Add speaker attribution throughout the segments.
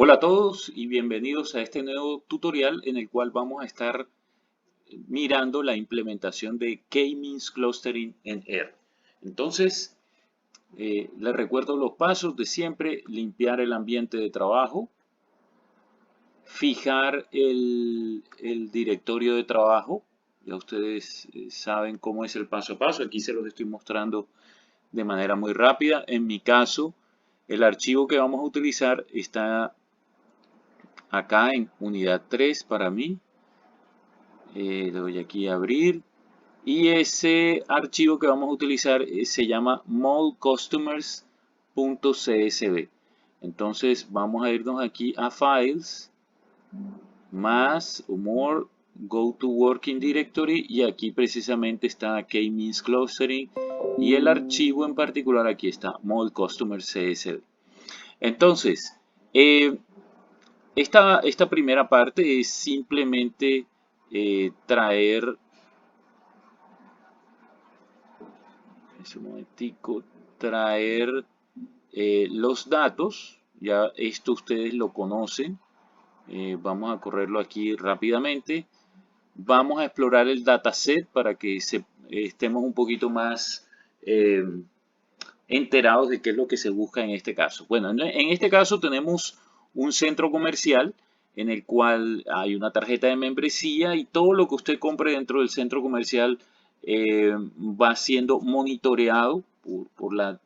Speaker 1: Hola a todos y bienvenidos a este nuevo tutorial en el cual vamos a estar mirando la implementación de K-means clustering en R. Entonces, les recuerdo los pasos de siempre: limpiar el ambiente de trabajo, fijar el directorio de trabajo. Ya ustedes saben cómo es el paso a paso. Aquí se los estoy mostrando de manera muy rápida. En mi caso, el archivo que vamos a utilizar está acá en unidad 3 para mí. Le doy aquí a abrir y ese archivo que vamos a utilizar se llama molecustomers.csv. Entonces vamos a irnos aquí a Files, más o more, Go to Working Directory, y aquí precisamente está K-means clustering y el archivo en particular aquí está molecustomers.csv. Entonces, eh, esta primera parte es simplemente traer, un momentico, traer los datos. Ya esto ustedes lo conocen. Vamos a correrlo aquí rápidamente. Vamos a explorar el dataset para que estemos un poquito más enterados de qué es lo que se busca en este caso. Bueno, en este caso tenemos un centro comercial en el cual hay una tarjeta de membresía y todo lo que usted compre dentro del centro comercial va siendo monitoreado por la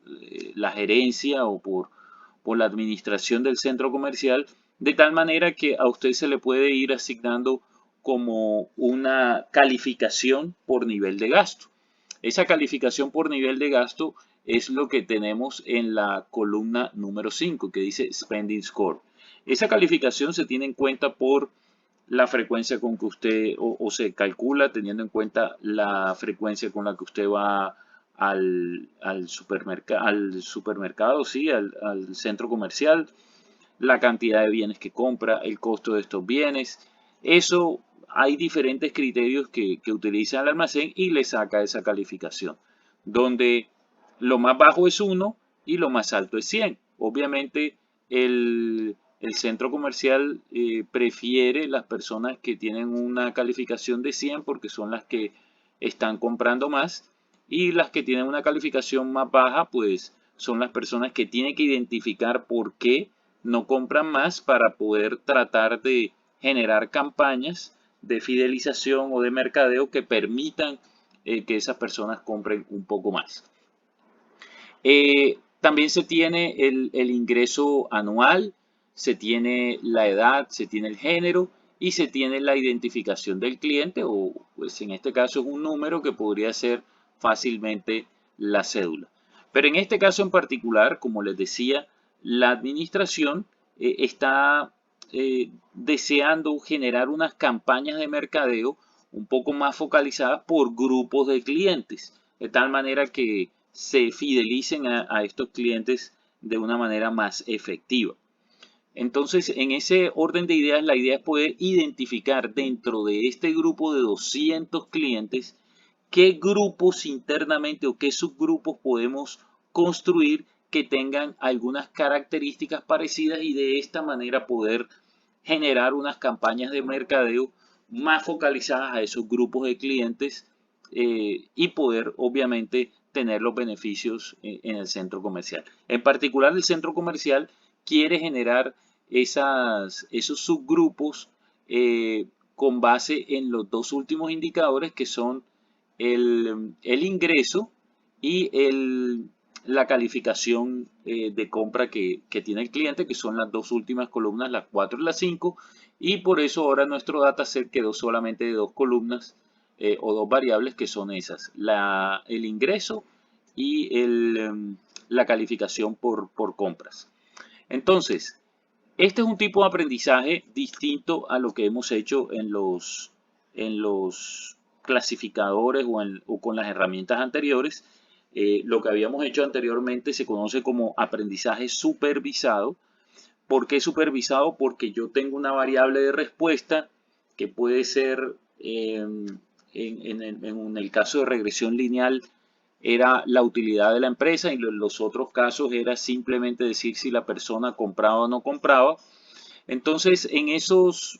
Speaker 1: gerencia o por la administración del centro comercial, de tal manera que a usted se le puede ir asignando como una calificación por nivel de gasto. Esa calificación por nivel de gasto es lo que tenemos en la columna número 5, que dice Spending Score. Esa calificación se tiene en cuenta por la frecuencia con que usted, o se calcula teniendo en cuenta la frecuencia con la que usted va al supermercado, sí, al centro comercial, la cantidad de bienes que compra, el costo de estos bienes. Eso, hay diferentes criterios que utiliza el almacén y le saca esa calificación, donde lo más bajo es 1 y lo más alto es 100. Obviamente el centro comercial prefiere las personas que tienen una calificación de 100 porque son las que están comprando más, y las que tienen una calificación más baja pues son las personas que tienen que identificar por qué no compran más, para poder tratar de generar campañas de fidelización o de mercadeo que permitan que esas personas compren un poco más. También se tiene el ingreso anual, se tiene la edad, se tiene el género y se tiene la identificación del cliente, o pues en este caso es un número que podría ser fácilmente la cédula. Pero en este caso en particular, como les decía, la administración está deseando generar unas campañas de mercadeo un poco más focalizadas por grupos de clientes, de tal manera que se fidelicen a estos clientes de una manera más efectiva. Entonces, en ese orden de ideas, la idea es poder identificar dentro de este grupo de 200 clientes qué grupos internamente o qué subgrupos podemos construir que tengan algunas características parecidas, y de esta manera poder generar unas campañas de mercadeo más focalizadas a esos grupos de clientes y poder obviamente tener los beneficios en el centro comercial. En particular, el centro comercial quiere generar esos subgrupos con base en los dos últimos indicadores, que son el ingreso y la calificación de compra que tiene el cliente, que son las dos últimas columnas, las 4 y las 5, y por eso ahora nuestro dataset quedó solamente de dos columnas o dos variables, que son esas, el ingreso y la calificación por compras. Entonces, este es un tipo de aprendizaje distinto a lo que hemos hecho en los clasificadores o con las herramientas anteriores. Lo que habíamos hecho anteriormente se conoce como aprendizaje supervisado. ¿Por qué supervisado? Porque yo tengo una variable de respuesta que puede ser, en el caso de regresión lineal, era la utilidad de la empresa, y en los otros casos era simplemente decir si la persona compraba o no compraba. Entonces, en esos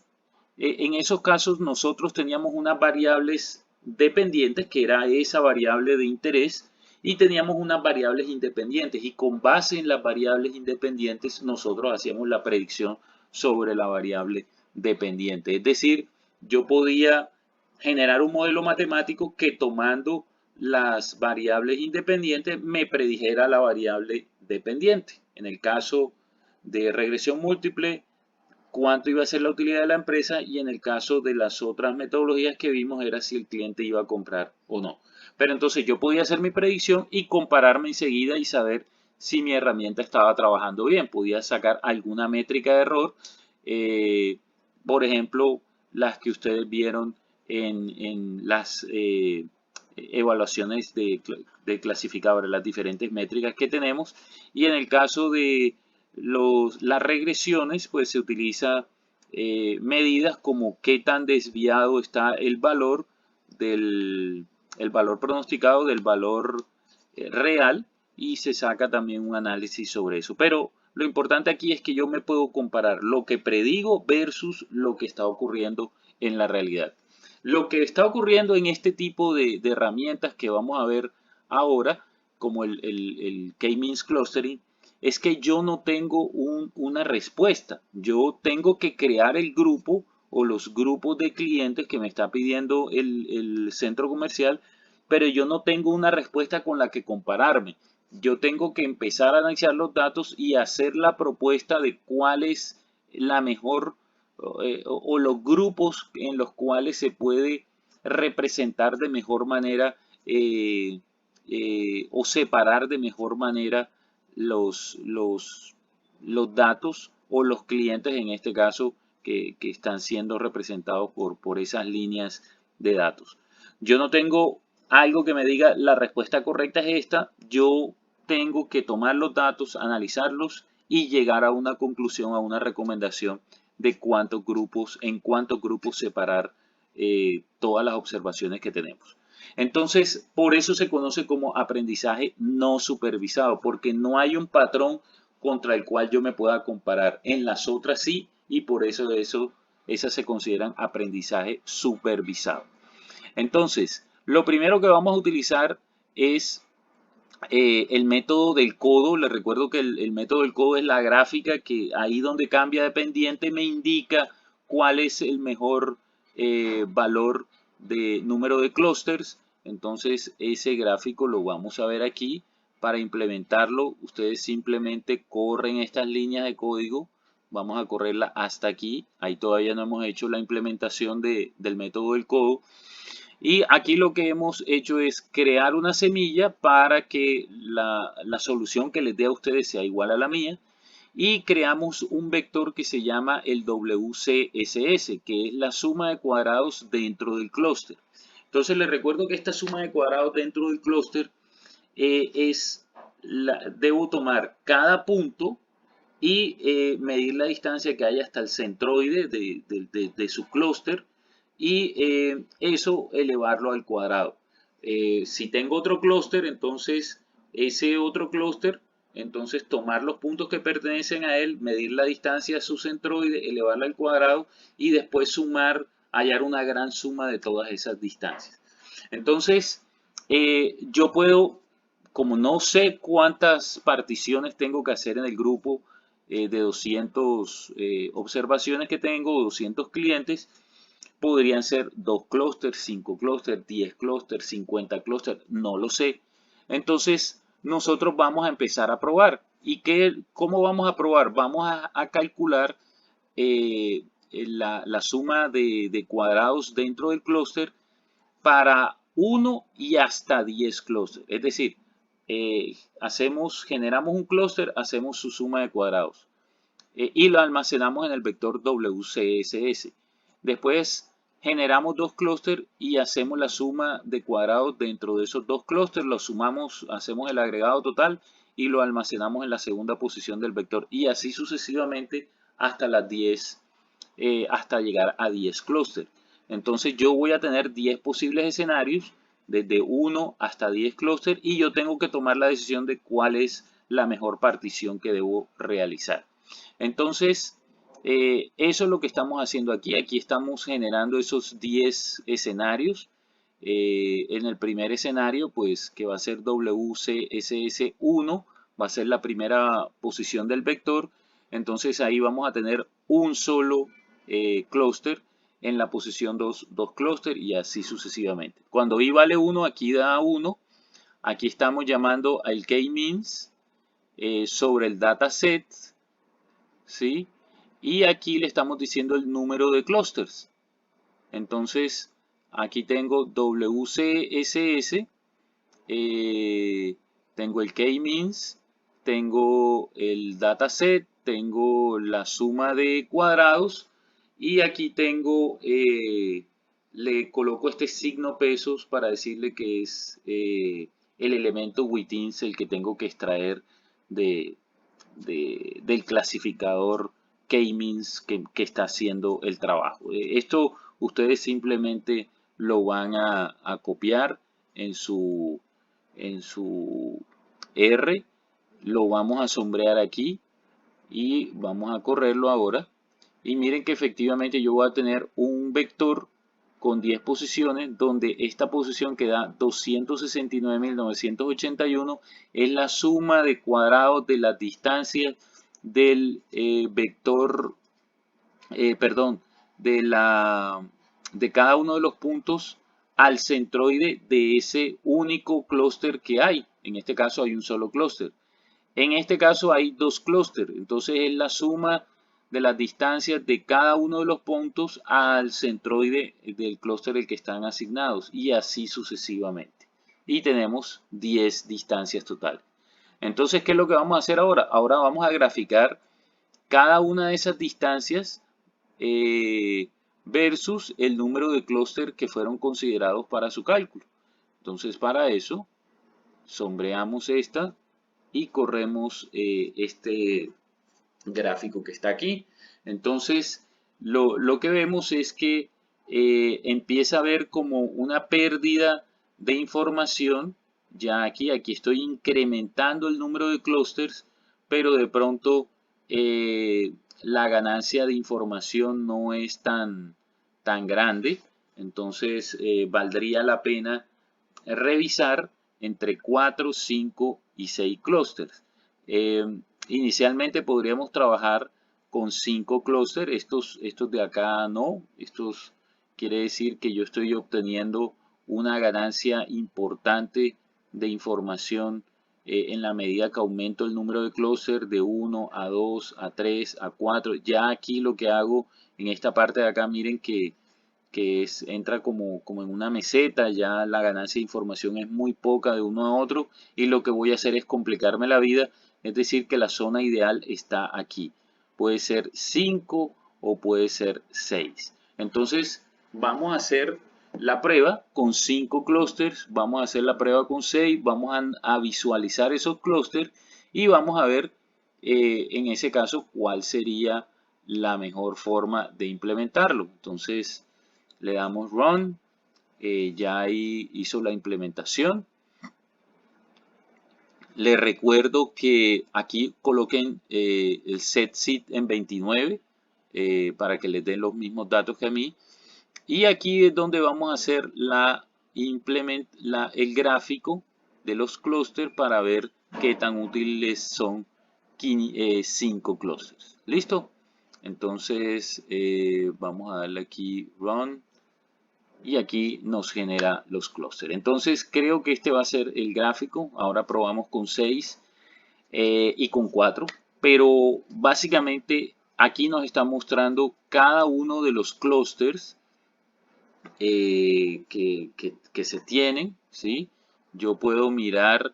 Speaker 1: casos nosotros teníamos unas variables dependientes, que era esa variable de interés, y teníamos unas variables independientes, y con base en las variables independientes nosotros hacíamos la predicción sobre la variable dependiente. Es decir, yo podía generar un modelo matemático que, tomando las variables independientes, me predijera la variable dependiente. En el caso de regresión múltiple, cuánto iba a ser la utilidad de la empresa, y en el caso de las otras metodologías que vimos era si el cliente iba a comprar o no. Pero entonces yo podía hacer mi predicción y compararme enseguida y saber si mi herramienta estaba trabajando bien. Podía sacar alguna métrica de error, eh, por ejemplo, las que ustedes vieron en las evaluaciones de clasificadores, las diferentes métricas que tenemos. Y en el caso de las regresiones, pues se utiliza medidas como qué tan desviado está el valor pronosticado del valor real, y se saca también un análisis sobre eso. Pero lo importante aquí es que yo me puedo comparar lo que predigo versus lo que está ocurriendo en la realidad. Lo que está ocurriendo en este tipo de herramientas que vamos a ver ahora, como el K-Means Clustering, es que yo no tengo una respuesta. Yo tengo que crear el grupo o los grupos de clientes que me está pidiendo el centro comercial, pero yo no tengo una respuesta con la que compararme. Yo tengo que empezar a analizar los datos y hacer la propuesta de cuál es la mejor o los grupos en los cuales se puede representar de mejor manera, o separar de mejor manera los, los, los datos o los clientes, en este caso, que están siendo representados por esas líneas de datos. Yo no tengo algo que me diga la respuesta correcta es esta. Yo tengo que tomar los datos, analizarlos y llegar a una conclusión, a una recomendación de en cuántos grupos separar todas las observaciones que tenemos. Entonces, por eso se conoce como aprendizaje no supervisado, porque no hay un patrón contra el cual yo me pueda comparar. En las otras sí, y por eso esas se consideran aprendizaje supervisado. Entonces, lo primero que vamos a utilizar es el método del codo. Les recuerdo que el método del codo es la gráfica que ahí donde cambia de pendiente me indica cuál es el mejor valor de número de clústeres. Entonces ese gráfico lo vamos a ver aquí. Para implementarlo, ustedes simplemente corren estas líneas de código. Vamos a correrla hasta aquí. Ahí todavía no hemos hecho la implementación del método del codo. Y aquí lo que hemos hecho es crear una semilla para que la solución que les dé a ustedes sea igual a la mía. Y creamos un vector que se llama el WCSS, que es la suma de cuadrados dentro del clúster. Entonces les recuerdo que esta suma de cuadrados dentro del clúster debo tomar cada punto y medir la distancia que hay hasta el centroide de su clúster, y eso elevarlo al cuadrado. Si tengo otro clúster, entonces ese otro clúster, entonces tomar los puntos que pertenecen a él, medir la distancia a su centroide, elevarla al cuadrado y después sumar, hallar una gran suma de todas esas distancias. Entonces, yo puedo, como no sé cuántas particiones tengo que hacer en el grupo de 200 observaciones que tengo, 200 clientes, podrían ser 2 clústeres, 5 clústeres, 10 clústeres, 50 clústeres, no lo sé. Entonces, nosotros vamos a empezar a probar. ¿Y cómo vamos a probar? Vamos a calcular la suma de cuadrados dentro del clúster para 1 y hasta 10 clústeres. Es decir, generamos un clúster, hacemos su suma de cuadrados y lo almacenamos en el vector WCSS. Después generamos dos clústeres y hacemos la suma de cuadrados dentro de esos dos clústeres, los sumamos, hacemos el agregado total y lo almacenamos en la segunda posición del vector, y así sucesivamente hasta las 10, hasta llegar a 10 clústeres. Entonces yo voy a tener 10 posibles escenarios, desde 1 hasta 10 clústeres, y yo tengo que tomar la decisión de cuál es la mejor partición que debo realizar. Entonces, Eso es lo que estamos haciendo aquí. Aquí estamos generando esos 10 escenarios. En el primer escenario, pues que va a ser WCSS1, va a ser la primera posición del vector. Entonces ahí vamos a tener un solo clúster en la posición 2 clúster y así sucesivamente. Cuando i vale 1, aquí da 1. Aquí estamos llamando al k-means sobre el dataset, ¿sí? Y aquí le estamos diciendo el número de clusters. Entonces, aquí tengo WCSS, tengo el k-means, tengo el dataset, tengo la suma de cuadrados y aquí tengo, le coloco este signo pesos para decirle que es el elemento withins el que tengo que extraer de, del clasificador k-means que está haciendo el trabajo. Esto ustedes simplemente lo van a copiar en su R, lo vamos a sombrear aquí y vamos a correrlo ahora. Y miren que efectivamente yo voy a tener un vector con 10 posiciones, donde esta posición que da 269.981 es la suma de cuadrados de las distancias del vector, perdón, de cada uno de los puntos al centroide de ese único clúster que hay. En este caso hay un solo clúster. En este caso hay dos clústeres, entonces es la suma de las distancias de cada uno de los puntos al centroide del clúster el que están asignados y así sucesivamente. Y tenemos 10 distancias totales. Entonces, ¿qué es lo que vamos a hacer ahora? Ahora vamos a graficar cada una de esas distancias versus el número de clúster que fueron considerados para su cálculo. Entonces, para eso, sombreamos esta y corremos este gráfico que está aquí. Entonces, lo que vemos es que empieza a haber como una pérdida de información. Ya aquí estoy incrementando el número de clústeres, pero de pronto la ganancia de información no es tan grande. Entonces, valdría la pena revisar entre 4, 5 y 6 clústeres. Inicialmente podríamos trabajar con 5 clústeres, estos de acá no, estos quiere decir que yo estoy obteniendo una ganancia importante de información en la medida que aumento el número de clústeres de 1 a 2 a 3 a 4. Ya aquí lo que hago en esta parte de acá, miren que entra como en una meseta, ya la ganancia de información es muy poca de uno a otro y lo que voy a hacer es complicarme la vida, es decir que la zona ideal está aquí. Puede ser 5 o puede ser 6. Entonces vamos a hacer la prueba con 5 clústeres, vamos a hacer la prueba con 6, vamos a visualizar esos clústeres y vamos a ver en ese caso cuál sería la mejor forma de implementarlo. Entonces le damos Run, ya ahí hizo la implementación. Les recuerdo que aquí coloquen el setSeed en 29 para que les den los mismos datos que a mí. Y aquí es donde vamos a hacer el gráfico de los clústeres para ver qué tan útiles son 5 clústeres. ¿Listo? Entonces vamos a darle aquí Run. Y aquí nos genera los clústeres. Entonces creo que este va a ser el gráfico. Ahora probamos con 6 y con 4. Pero básicamente aquí nos está mostrando cada uno de los clústeres que se tienen, ¿sí? Yo puedo mirar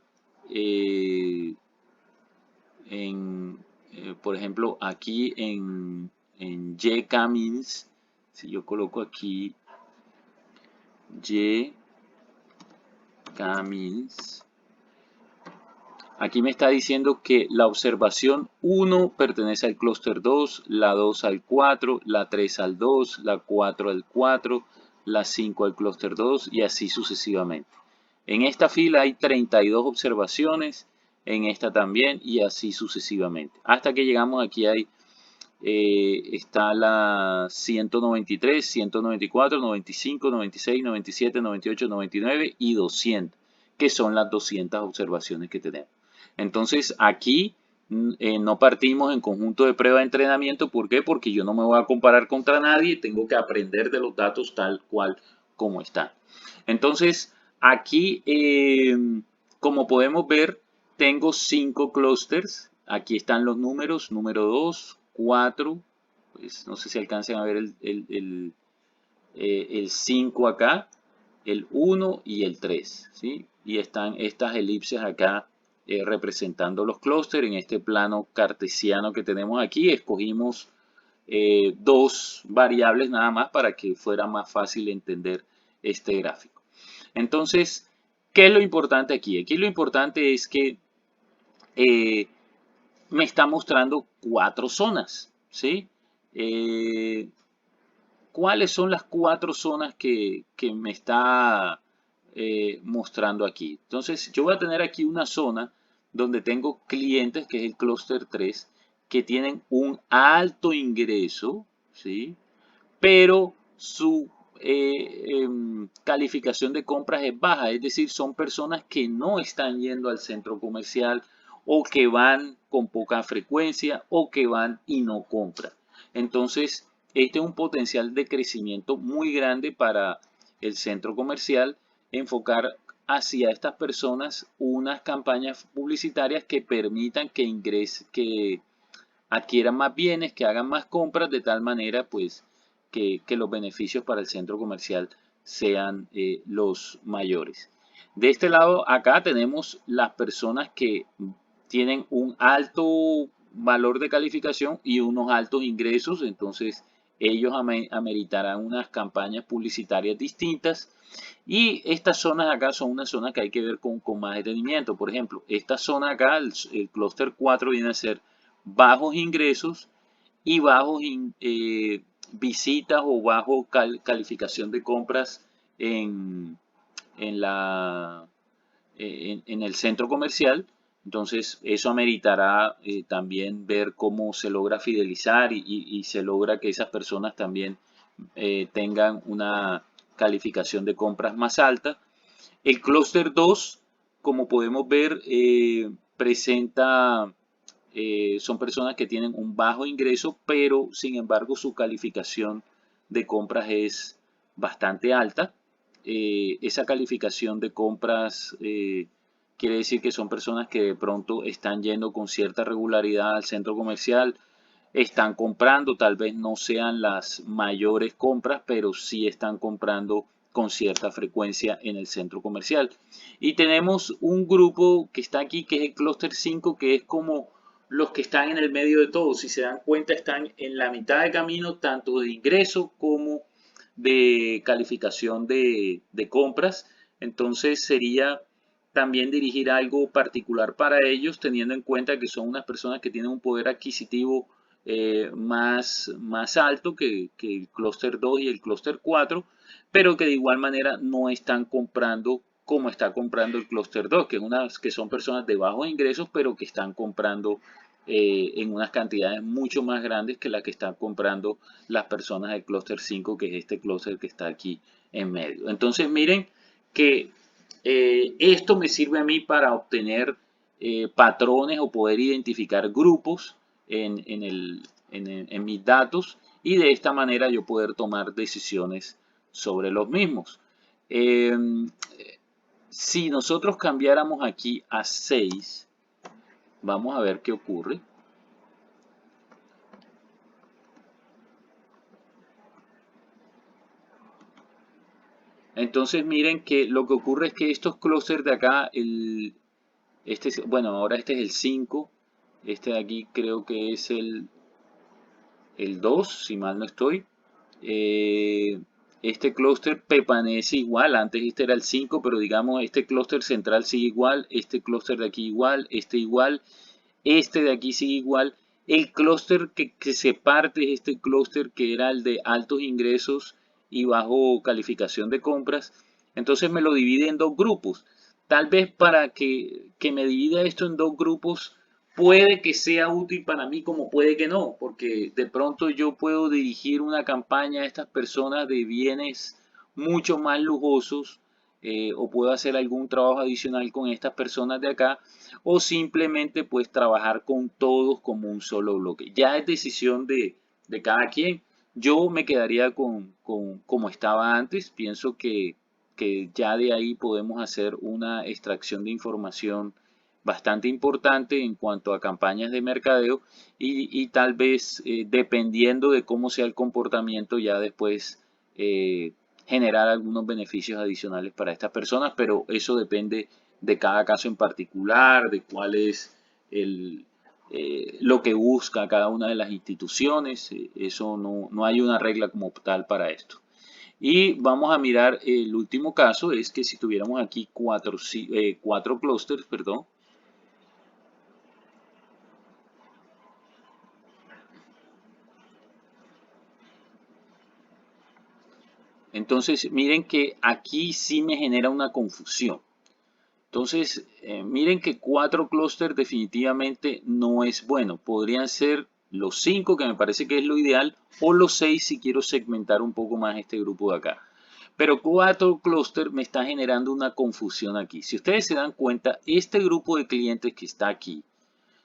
Speaker 1: por ejemplo, aquí en JK-means, si yo coloco aquí JK-means, aquí me está diciendo que la observación 1 pertenece al clúster 2, la 2 al 4, la 3 al 2, la 4 al 4, la 5 al clúster 2 y así sucesivamente. En esta fila hay 32 observaciones, en esta también y así sucesivamente. Hasta que llegamos aquí hay está la 193, 194, 95, 96, 97, 98, 99 y 200, que son las 200 observaciones que tenemos. Entonces aquí no partimos en conjunto de prueba de entrenamiento. ¿Por qué? Porque yo no me voy a comparar contra nadie, tengo que aprender de los datos tal cual como están. Entonces aquí, como podemos ver, tengo 5 clústeres. Aquí están los números, número 2, 4, pues no sé si alcancen a ver el 5 acá, el 1 y el 3, ¿sí? Y están estas elipses acá representando los clústeres. En este plano cartesiano que tenemos aquí, escogimos dos variables nada más para que fuera más fácil entender este gráfico. Entonces, ¿qué es lo importante aquí? Aquí lo importante es que me está mostrando 4 zonas, ¿sí? ¿Cuáles son las 4 zonas que me está mostrando aquí? Entonces, yo voy a tener aquí una zona donde tengo clientes, que es el clúster 3, que tienen un alto ingreso, ¿sí? Pero su calificación de compras es baja, es decir, son personas que no están yendo al centro comercial o que van con poca frecuencia o que van y no compran. Entonces, este es un potencial de crecimiento muy grande para el centro comercial, enfocar hacia estas personas unas campañas publicitarias que permitan que adquieran más bienes, que hagan más compras, de tal manera pues que los beneficios para el centro comercial sean los mayores. De este lado acá tenemos las personas que tienen un alto valor de calificación y unos altos ingresos, entonces ellos ameritarán unas campañas publicitarias distintas. Y estas zonas acá son unas zonas que hay que ver con más detenimiento. Por ejemplo, esta zona acá, el clúster 4, viene a ser bajos ingresos y bajos visitas o bajo calificación de compras en, en, la, en el centro comercial. Entonces, eso ameritará también ver cómo se logra fidelizar y se logra que esas personas también tengan una calificación de compras más alta. El clúster 2, como podemos ver, son personas que tienen un bajo ingreso, pero sin embargo su calificación de compras es bastante alta. Esa calificación de compras quiere decir que son personas que de pronto están yendo con cierta regularidad al centro comercial, están comprando, tal vez no sean las mayores compras, pero sí están comprando con cierta frecuencia en el centro comercial. Y tenemos un grupo que está aquí, que es el clúster 5, que es como los que están en el medio de todo. Si se dan cuenta, están en la mitad de camino, tanto de ingreso como de calificación de compras. Entonces sería también dirigir algo particular para ellos, teniendo en cuenta que son unas personas que tienen un poder adquisitivo más alto que el clúster 2 y el clúster 4, pero que de igual manera no están comprando como está comprando el clúster 2, que son personas de bajos ingresos, pero que están comprando en unas cantidades mucho más grandes que las que están comprando las personas del clúster 5, que es este clúster que está aquí en medio. Entonces miren que esto me sirve a mí para obtener patrones o poder identificar grupos en mis datos, y de esta manera yo poder tomar decisiones sobre los mismos. Si nosotros cambiáramos aquí a 6, vamos a ver qué ocurre. Entonces miren que lo que ocurre es que estos clústeres de acá, bueno, ahora este es el 5, este de aquí creo que es el 2, si mal no estoy. Este clúster permanece igual, antes este era el 5, pero digamos este clúster central sigue igual, este clúster de aquí igual, este de aquí sigue igual. El clúster que se parte es este clúster que era el de altos ingresos y bajo calificación de compras. Entonces me lo divide en dos grupos. Tal vez para que me divida esto en dos grupos, puede que sea útil para mí como puede que no, porque de pronto yo puedo dirigir una campaña a estas personas de bienes mucho más lujosos, o puedo hacer algún trabajo adicional con estas personas de acá, o simplemente pues trabajar con todos como un solo bloque. Ya es decisión de cada quien. Yo me quedaría con como estaba antes. Pienso que ya de ahí podemos hacer una extracción de información bastante importante en cuanto a campañas de mercadeo, y tal vez, dependiendo de cómo sea el comportamiento, ya después generar algunos beneficios adicionales para estas personas, pero eso depende de cada caso en particular, de cuál es lo que busca cada una de las instituciones. Eso no hay una regla como tal para esto. Y vamos a mirar el último caso, es que si tuviéramos aquí cuatro clústeres, perdón. Entonces, miren que aquí sí me genera una confusión. Entonces, miren que cuatro clústeres definitivamente no es bueno. Podrían ser los cinco, que me parece que es lo ideal, o los seis si quiero segmentar un poco más este grupo de acá. Pero cuatro clústeres me está generando una confusión aquí. Si ustedes se dan cuenta, este grupo de clientes que está aquí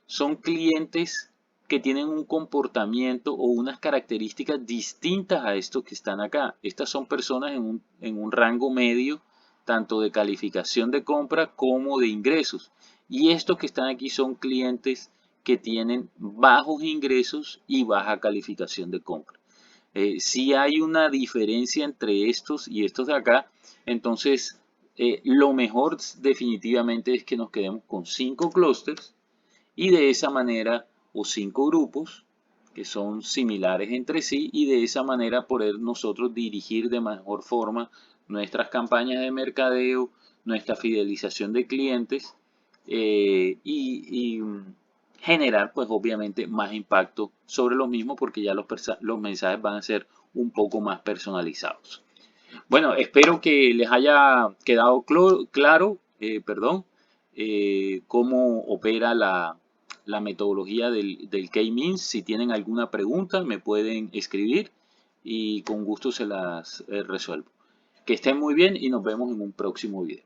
Speaker 1: son clientes que tienen un comportamiento o unas características distintas a estos que están acá. Estas son personas en un rango medio, tanto de calificación de compra como de ingresos. Y estos que están aquí son clientes que tienen bajos ingresos y baja calificación de compra. Si hay una diferencia entre estos y estos de acá, entonces lo mejor definitivamente es que nos quedemos con 5 clústeres, y de esa manera, o 5 grupos que son similares entre sí, y de esa manera poder nosotros dirigir de mejor forma nuestras campañas de mercadeo, nuestra fidelización de clientes, y generar pues obviamente más impacto sobre los mismos, porque ya los mensajes van a ser un poco más personalizados. Bueno, espero que les haya quedado claro, cómo opera la metodología del K-Means. Si tienen alguna pregunta, me pueden escribir y con gusto se las resuelvo. Que estén muy bien y nos vemos en un próximo video.